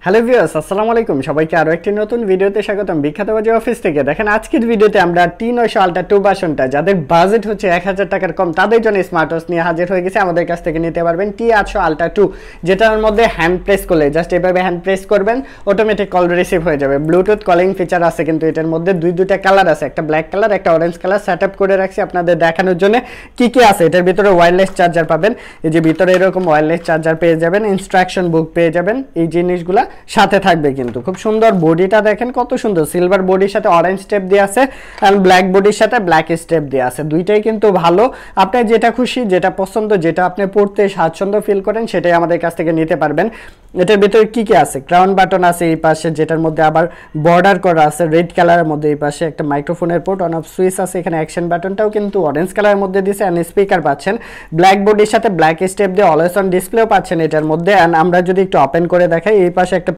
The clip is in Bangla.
হ্যালো ভিউয়ার্স, আসসালামু আলাইকুম। সবাইকে আরো একটি নতুন ভিডিওতে স্বাগতম বিখ্যাত বাজে অফিস থেকে। দেখেন আজকের ভিডিওতে আমরা T900 আলট্রা 2 ভার্সনটা, যাদের বাজেট হচ্ছে 1000 টাকার কম, তাদের জন্য স্মার্ট ওয়াচ নিয়ে হাজির হয়ে গেছে। আমাদের কাছ থেকে নিতে পারবেন T800 আলট্রা 2, যেটার মধ্যে হ্যান্ড প্রেস করলে জাস্ট এভাবে হ্যান্ড প্রেস করবেন, অটোমেটিক কল রিসিভ হয়ে যাবে। ব্লুটুথ কলিং ফিচার আছে, কিন্তু এটার মধ্যে দুইটা কালার আছে, একটা ব্ল্যাক কালার একটা অরেঞ্জ কালার। সেটআপ করে রাখছি আপনাদের দেখানোর জন্য কি কি আছে। এটার ভিতরে ওয়্যারলেস চার্জার পাবেন, এই যে ভিতরে এরকম ওয়্যারলেস চার্জার পেয়ে যাবেন, ইনস্ট্রাকশন বুক পেয়ে যাবেন, এই জিনিসগুলা সাথে থাকবে। কিন্তু খুব সুন্দর বডিটা দেখেন, কত সুন্দর সিলভার বডির সাথে অরেঞ্জ স্টেপ দেওয়া আছে, এন্ড ব্ল্যাক বডির সাথে ব্ল্যাক স্টেপ দেওয়া আছে। দুইটাই কিন্তু ভালো, আপনি যেটা খুশি, যেটা পছন্দ, যেটা আপনি পড়তে স্বাচ্ছন্দ্য ফিল করেন, সেটাই আমাদের কাছ থেকে নিতে পারবেন। এটার ভিতরে কি কি আছে, ক্রাউন বাটন আছে এই পাশে, যেটার মধ্যে আবার বর্ডার করা আছে রেড কালারের মধ্যে। এই পাশে একটা মাইক্রোফোনের পোর্ট, অন অফ সুইচ আছে। এখানে অ্যাকশন বাটনটাও কিন্তু অরেঞ্জ কালারের মধ্যে দিয়েছে, এন্ড স্পিকার পাচ্ছেন ব্ল্যাক বডির সাথে ব্ল্যাক স্টেপ দিয়ে। অলওয়েজ অন ডিসপ্লেও পাচ্ছেন এটার মধ্যে। এন্ড আমরা যদি একটু ওপেন করে দেখাই, এই পাশে একটা